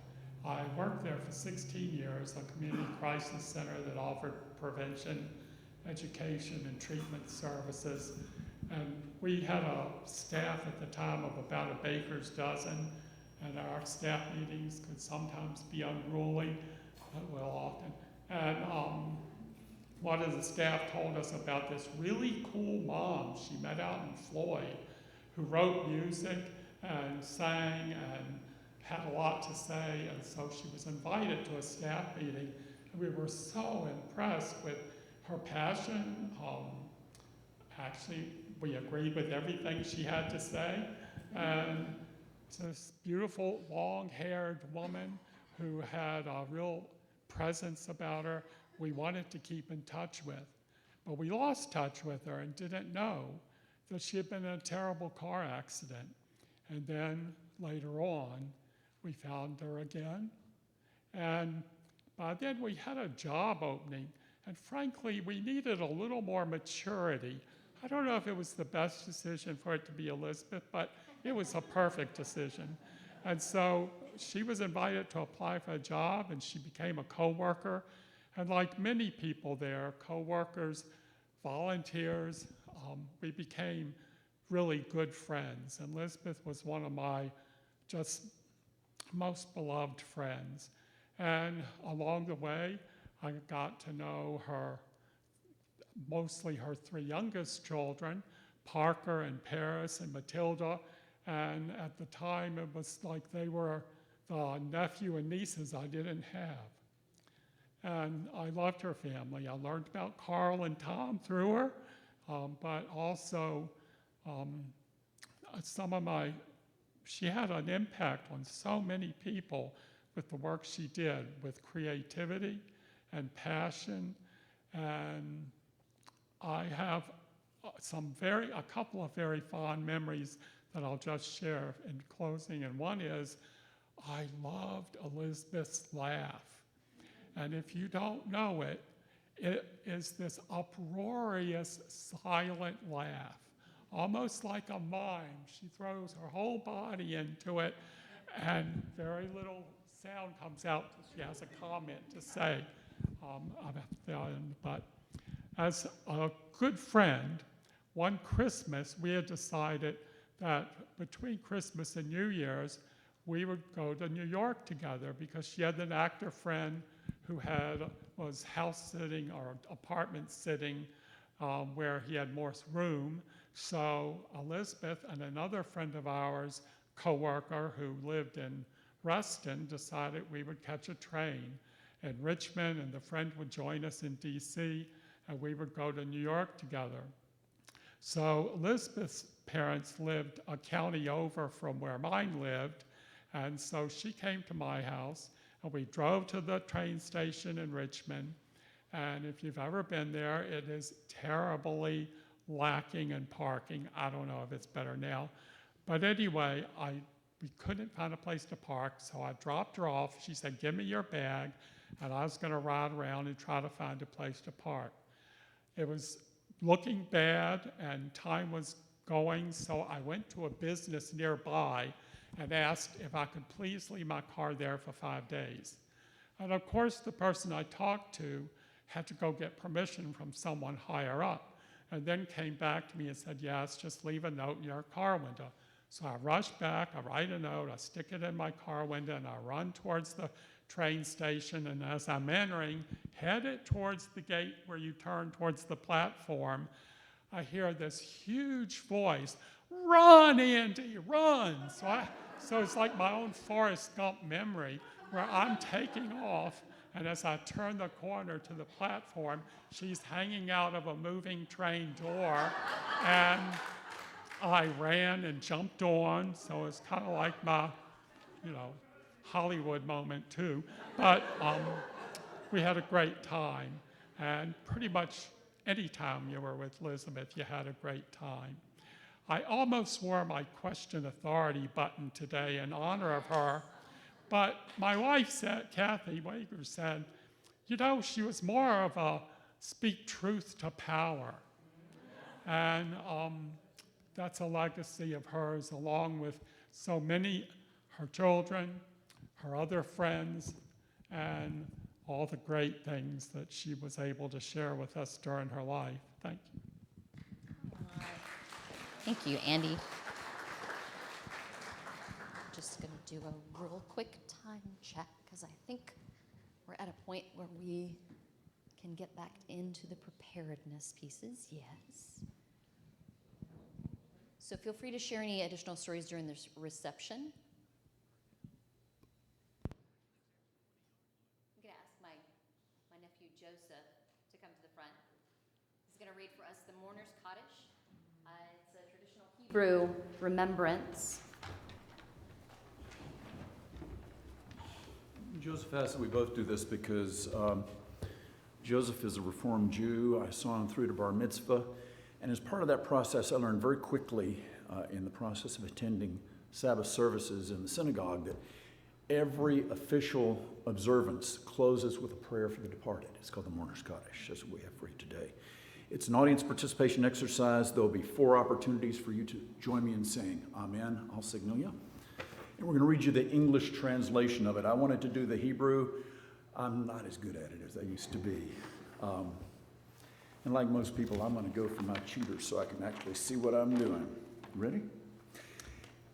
I worked there for 16 years, a community crisis center that offered prevention, education, and treatment services. And we had a staff at the time of about a baker's dozen, and our staff meetings could sometimes be unruly, well, often. And one of the staff told us about this really cool mom she met out in Floyd who wrote music and sang and had a lot to say, and so she was invited to a staff meeting, and we were so impressed with her passion. Actually, we agreed with everything she had to say, and it's this beautiful, long-haired woman who had a real presence about her we wanted to keep in touch with. But we lost touch with her and didn't know that she had been in a terrible car accident. And then later on, we found her again. And by then we had a job opening, and frankly, we needed a little more maturity. I don't know if it was the best decision for it to be Elizabeth, but it was a perfect decision. And so she was invited to apply for a job, and she became a coworker. And like many people there, coworkers, volunteers, we became really good friends. And Elizabeth was one of my just most beloved friends. And along the way, I got to know her, mostly her three youngest children, Parker and Paris and Matilda. And at the time, it was like they were the nephew and nieces I didn't have. And I loved her family. I learned about Carl and Tom through her, but also she had an impact on so many people with the work she did, with creativity and passion. And I have a couple of very fond memories that I'll just share in closing. And one is, I loved Elizabeth's laugh. And if you don't know it, it is this uproarious, silent laugh, almost like a mime. She throws her whole body into it, and very little sound comes out, she has a comment to say about the end. But as a good friend, one Christmas we had decided that between Christmas and New Year's, we would go to New York together because she had an actor friend who was house sitting or apartment sitting where he had more room. So Elizabeth and another friend of ours, coworker who lived in Reston, decided we would catch a train in Richmond, and the friend would join us in DC, and we would go to New York together. So Elizabeth's parents lived a county over from where mine lived, and so she came to my house, and we drove to the train station in Richmond. And if you've ever been there, it is terribly lacking in parking. I don't know if it's better now. But anyway, we couldn't find a place to park, so I dropped her off. She said, "Give me your bag," and I was going to ride around and try to find a place to park. It was looking bad, and time was going, so I went to a business nearby and asked if I could please leave my car there for 5 days. And of course, the person I talked to had to go get permission from someone higher up, and then came back to me and said, "Yes, just leave a note in your car window." So I rush back, I write a note, I stick it in my car window, and I run towards the train station. And as I'm entering, headed towards the gate where you turn towards the platform, I hear this huge voice, "Run, Andy, run!" So it's like my own Forrest Gump memory, where I'm taking off, and as I turn the corner to the platform, she's hanging out of a moving train door, and I ran and jumped on, so it's kind of like my, Hollywood moment too. But we had a great time, and pretty much any time you were with Elizabeth, you had a great time. I almost wore my question authority button today in honor of her, but my wife said, Kathy Wager said, she was more of a speak truth to power. And that's a legacy of hers, along with so many, her children, her other friends, and all the great things that she was able to share with us during her life. Thank you. Thank you, Andy. Just going to do a real quick time check because I think we're at a point where we can get back into the preparedness pieces. Yes. So feel free to share any additional stories during this reception. I'm going to ask my nephew Joseph to come to the front. He's going to read for us the Mourner's Cottage. It's a traditional Hebrew remembrance. Joseph asked that we both do this because Joseph is a Reformed Jew. I saw him through to Bar Mitzvah. And as part of that process, I learned very quickly in the process of attending Sabbath services in the synagogue that every official observance closes with a prayer for the departed. It's called the Mourner's Cottage. That's what we have for you today. It's an audience participation exercise. There will be 4 opportunities for you to join me in saying Amen. I'll signal you. And we're going to read you the English translation of it. I wanted to do the Hebrew. I'm not as good at it as I used to be. And like most people, I'm going to go for my cheater so I can actually see what I'm doing. Ready?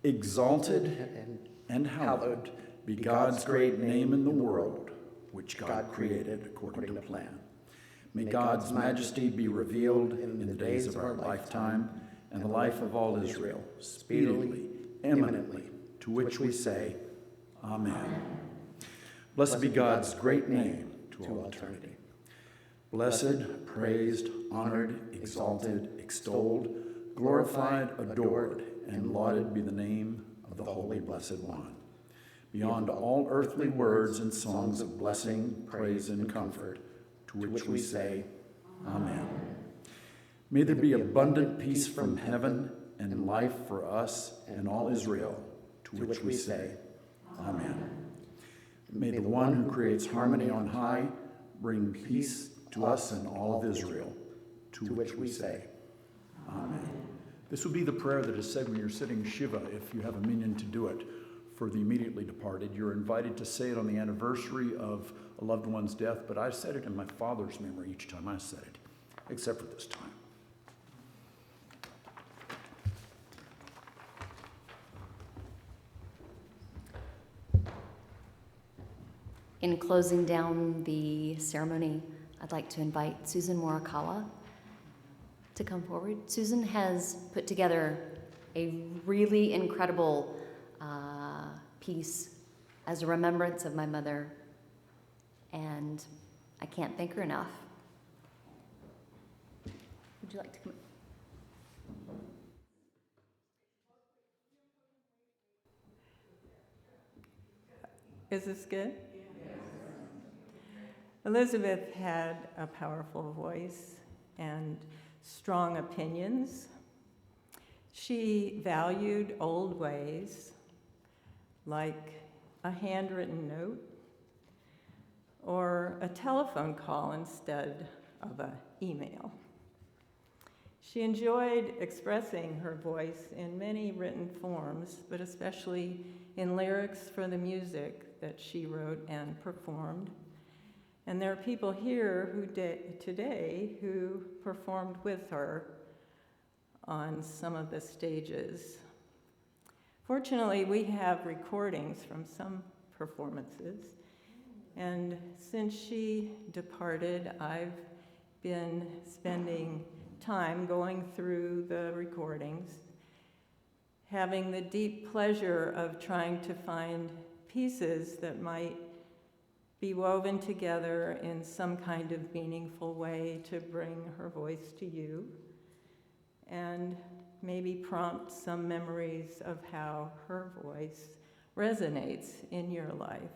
Exalted and hallowed be God's great name in the world, which God created according to plan. May God's majesty be revealed in the days of our lifetime and the life of all Israel, speedily, eminently, to which we say, Amen. Blessed be God's great name to all eternity. Blessed, praised, honored, exalted, extolled, glorified, adored, and lauded be the name of the Holy Blessed One. Beyond all earthly words and songs of blessing, praise, and comfort, to which we say, Amen. May there be abundant peace from heaven and life for us and all Israel, to which we say, Amen. May the one who creates harmony on high bring peace to us and all of Israel, to which we say, Amen. This will be the prayer that is said when you're sitting Shiva, if you have a minyan to do it. for the immediately departed. You're invited to say it on the anniversary of a loved one's death, but I said it in my father's memory each time I said it, except for this time. In closing down the ceremony, I'd like to invite Susan Morikawa to come forward. Susan has put together a really incredible piece as a remembrance of my mother, and I can't thank her enough. Would you like to come? Is this good? Elizabeth had a powerful voice and strong opinions. She valued old ways, like a handwritten note or a telephone call instead of an email. She enjoyed expressing her voice in many written forms, but especially in lyrics for the music that she wrote and performed. And there are people here today who performed with her on some of the stages. Fortunately, we have recordings from some performances. And since she departed, I've been spending time going through the recordings, having the deep pleasure of trying to find pieces that might be woven together in some kind of meaningful way to bring her voice to you and maybe prompt some memories of how her voice resonates in your life.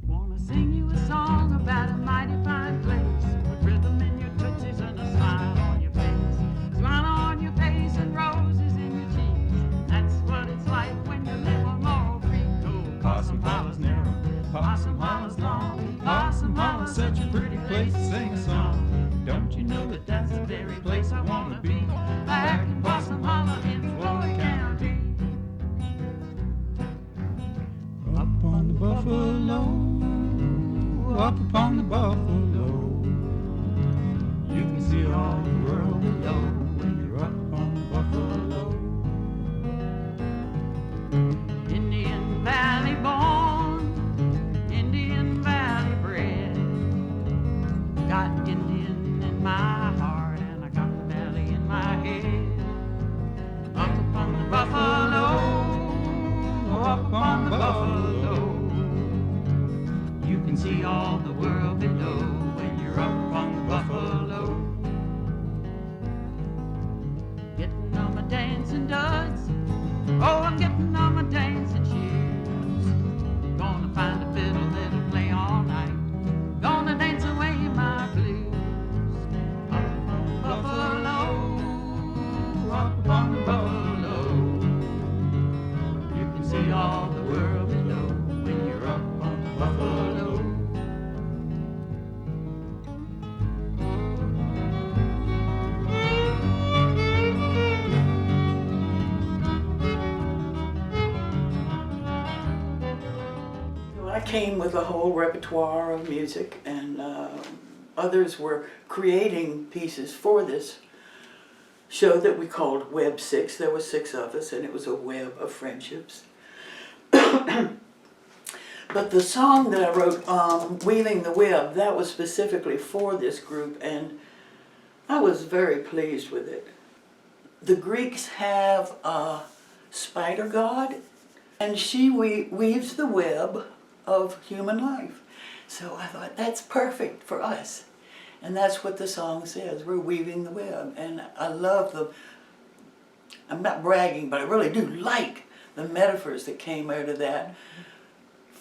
Wanna sing you a song about a mighty fine place, with rhythm in your tootsies and a smile on your face. Smile on your face and roses in your cheeks. That's what it's like when you live on Laurel Creek. Oh, Possum Hollow's narrow, Possum Hollow's long. Possum Hollow's such a pretty place to sing a song. Don't you know that that's the very place I wanna be? Back in Possum Hollow in Floyd County. Up on the buffalo, up upon the buffalo, you can see all the world below when you're up on the buffalo. Indian Valley born, Indian Valley bred, got Indian in my heart and I got the valley in my head. Up upon the buffalo, up on the buffalo, you can see all the world below when you're up on the buffalo. Getting on my dancing duds, oh, I'm getting on my dancing shoes. Gonna find a fiddle that'll play all night, gonna dance away my blues. Up on the buffalo, up on the buffalo, you can see all the world below when you're up on the buffalo. I came with a whole repertoire of music, and others were creating pieces for this show that we called Web 6. There were 6 of us, and it was a web of friendships. But the song that I wrote, Weaving the Web, that was specifically for this group, and I was very pleased with it. The Greeks have a spider god, and she weaves the web of human life. So I thought, that's perfect for us. And that's what the song says, we're weaving the web. And I love I'm not bragging, but I really do like the metaphors that came out of that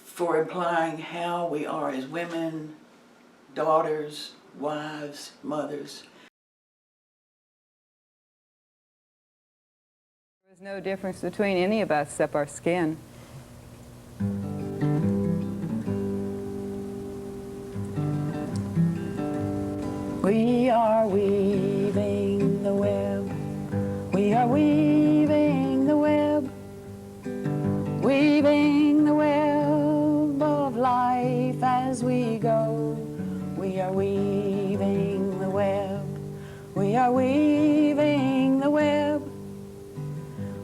for implying how we are as women, daughters, wives, mothers. There was no difference between any of us except our skin. We are weaving the web. We are weaving the web. as we go. We are weaving the web. We are weaving the web.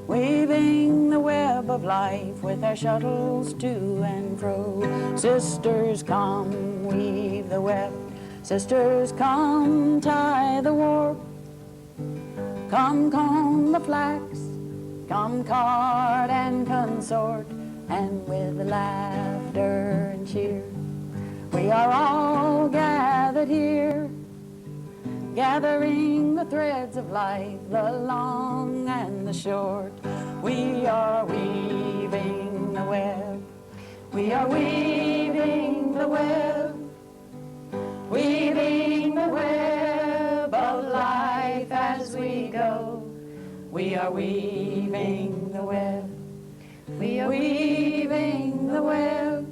Weaving the web of life with our shuttles to and fro. Sisters, come weave the web. Sisters, come tie the warp. Come comb the flax. Come card and consort. And with laughter and cheer, we are all gathered here, gathering the threads of life, the long and the short. We are weaving the web. We are weaving the web. Weaving the web of life as we go. We are weaving the web. We are weaving the web.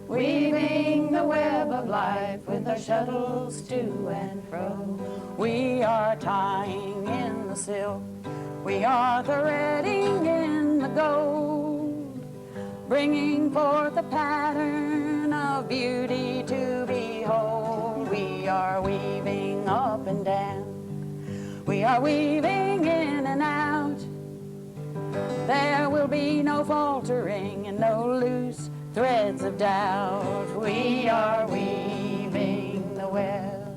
Weaving the web of life with our shuttles to and fro. We are tying in the silk. We are threading in the gold, bringing forth a pattern of beauty to behold. We are weaving up and down. We are weaving in and out. There will be no faltering and no loose threads of doubt. We are weaving the web.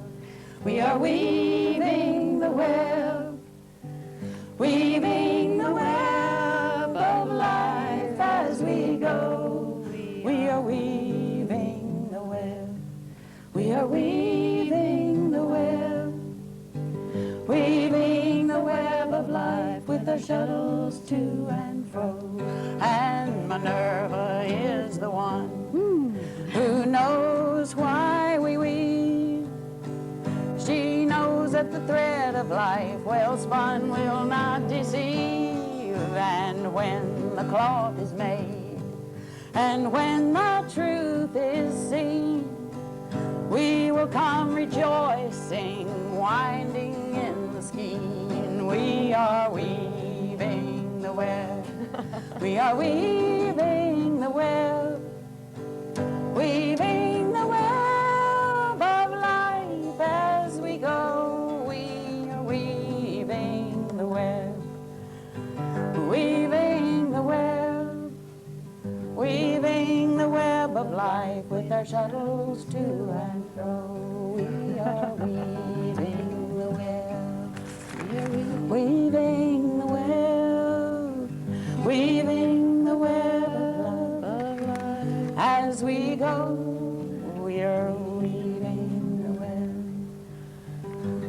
We are weaving the web. Weaving the web of life as we go. We are weaving the web. We are weaving the web. Weaving the web of life with our shuttles to and fro. And Minerva is the one who knows why we weave. She knows that the thread of life well spun will not deceive. And when the cloth is made, and when the truth is seen, we will come rejoicing, winding in the skein. We are weaving the web. We are weaving the web. Weaving the web of life as we go. We are weaving the web. Weaving the web. Weaving the web of life with our shuttles to and fro. We are weaving the web. We are weaving the web. Weaving the web of life as we go. We are weaving the web.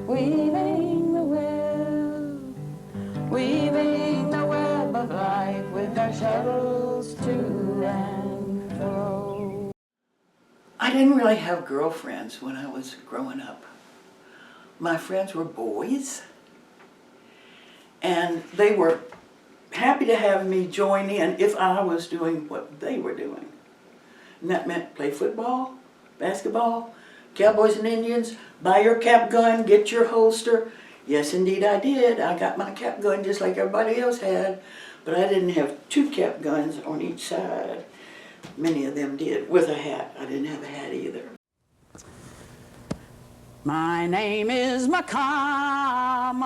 Weaving the web. Weaving the web of life with our shuttles to and fro. I didn't really have girlfriends when I was growing up. My friends were boys, and they were happy to have me join in if I was doing what they were doing. And that meant play football, basketball, cowboys and Indians, buy your cap gun, get your holster. Yes, indeed I did. I got my cap gun just like everybody else had, but I didn't have two cap guns on each side. Many of them did, with a hat. I didn't have a hat either. My name is McCommon,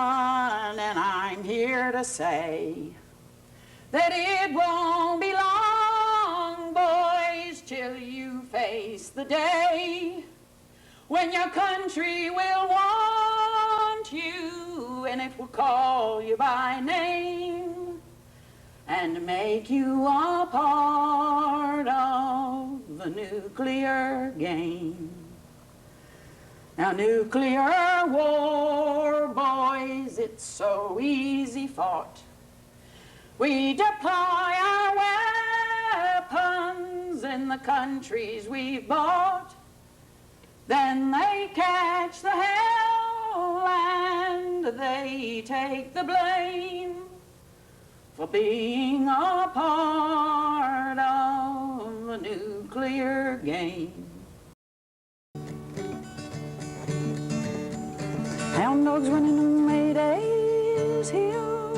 and I'm here to say that it won't be long, boys, till you face the day when your country will want you, and it will call you by name and make you a part of the nuclear game. Now, nuclear war, boys, it's so easy fought. We deploy our weapons in the countries we've bought. Then they catch the hell and they take the blame for being a part of the nuclear game. Hound dogs running on Mayday's hill.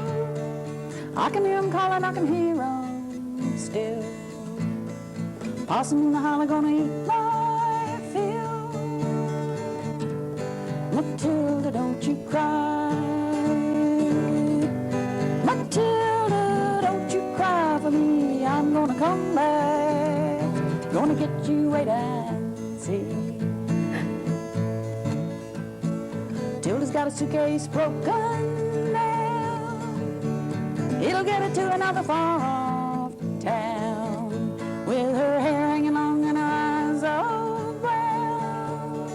I can hear them calling, I can hear them still. Possum in the hollow gonna eat my feel. Matilda, don't you cry. Matilda, don't you cry for me. I'm gonna come back. Gonna get you, wait and see. Matilda's got a suitcase broken down. It'll get her to another far-off town, with her hair hanging long and her eyes all brown.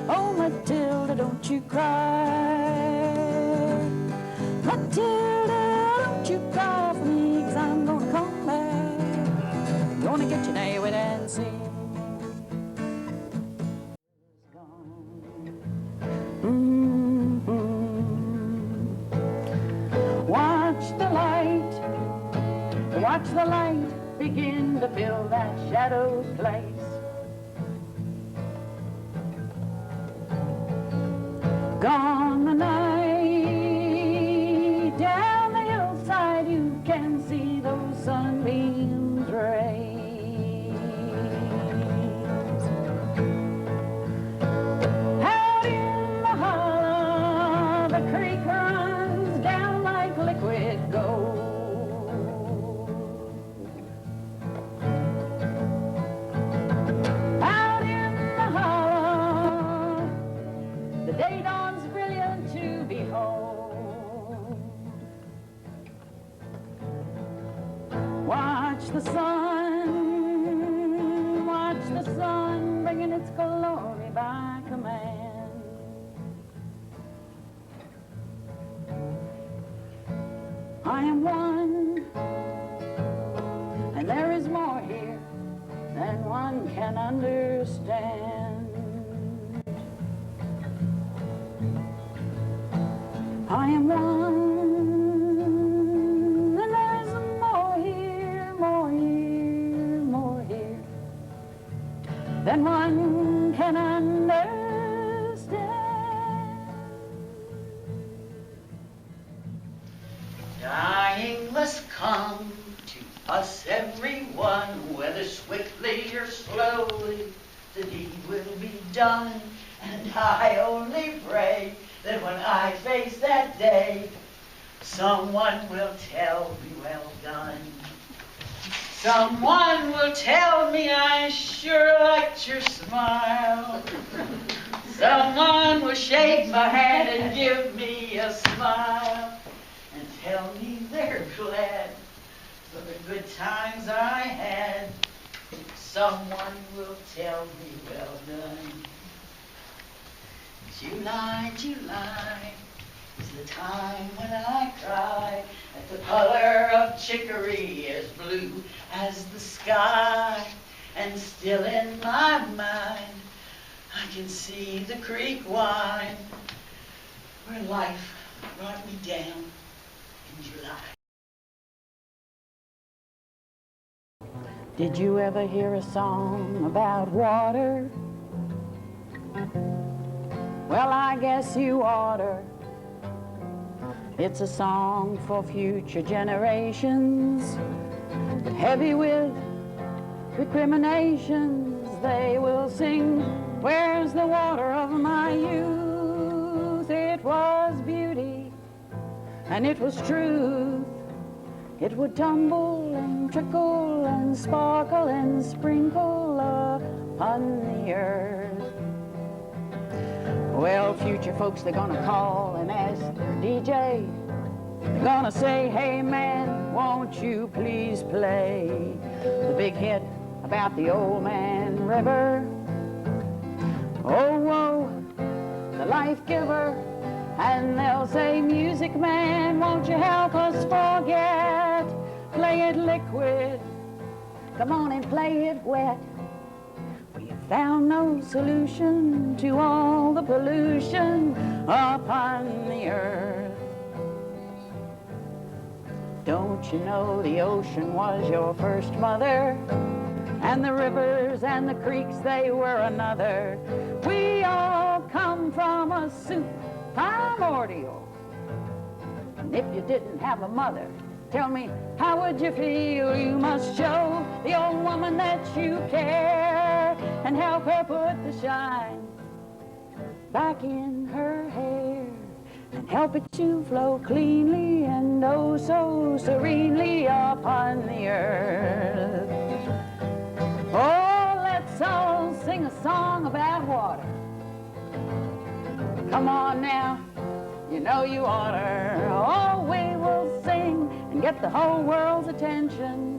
Oh, Matilda, don't you cry. Matilda, don't you cry for me, 'cause I'm gonna come back. Gonna get you now, wait and see. Watch the light begin to fill that shadowed place. Gone the night, down the hillside you can see those sunbeams rays. Out in the hollow, the creek runs down like liquid gold. The day dawns brilliant to behold. Watch the sun bringing its glory by command. I am one, and there is more here than one can understand. I am one, and there's more here, more here, more here than one can understand. Dying must come to us everyone, whether swiftly or slowly, the deed will be done, and I only pray that when I face that day, someone will tell me well done. Someone will tell me I sure liked your smile. Someone will shake my hand and give me a smile and tell me they're glad for the good times I had. Someone will tell me well done. July, July is the time when I cry at the color of chicory as blue as the sky. And still in my mind I can see the creek wind where life brought me down in July. Did you ever hear a song about water? Well, I guess you oughter. It's a song for future generations, heavy with recriminations. They will sing, where's the water of my youth? It was beauty, and it was truth. It would tumble and trickle and sparkle and sprinkle upon the earth. Well, future folks, they're gonna call and ask their DJ. They're gonna say, hey man, won't you please play the big hit about the old man river? Oh, whoa, the life giver. And they'll say, music man, won't you help us forget? Play it liquid, come on and play it wet. We have found no solution to all the pollution upon the earth. Don't you know the ocean was your first mother? And the rivers and the creeks, they were another. We all come from a soup primordial. And if you didn't have a mother, tell me, how would you feel? You must show the old woman that you care. and help her put the shine back in her hair, and help it to flow cleanly and oh so serenely upon the earth. Oh, let's all sing a song about water. Come on now, you know you oughter. Oh, we will sing and get the whole world's attention.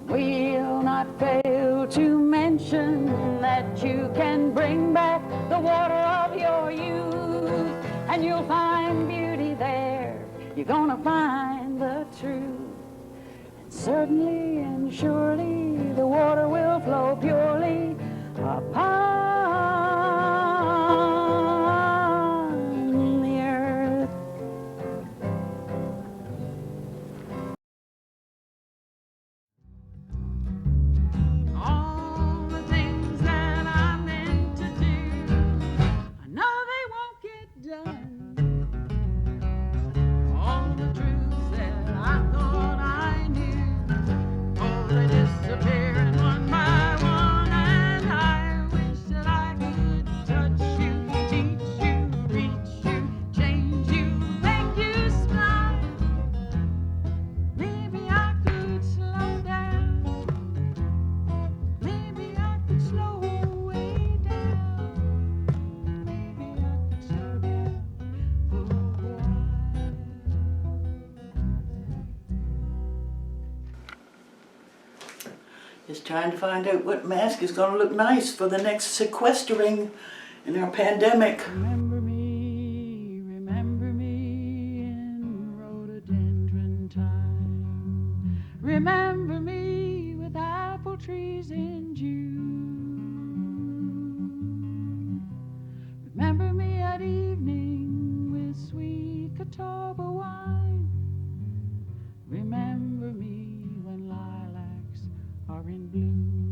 We'll not fail to mention that you can bring back the water of your youth, and you'll find beauty there. You're gonna find the truth. And certainly and surely the water will flow purely upon the earth. All the things that I meant to do, I know they won't get done. All the truths that I thought I knew, oh, they disappear one by one. And I wish that I could touch you, teach you, reach you, change you, make you smile. Maybe I could slow down. Maybe I could slow way down. Maybe I could slow down for a while. Just trying to find out what mask is going to look nice for the next sequestering in our pandemic. Remember me in rhododendron time. Remember me with apple trees in June. Remember me at evening with sweet Catawba wine. Remember me when lilacs are in bloom.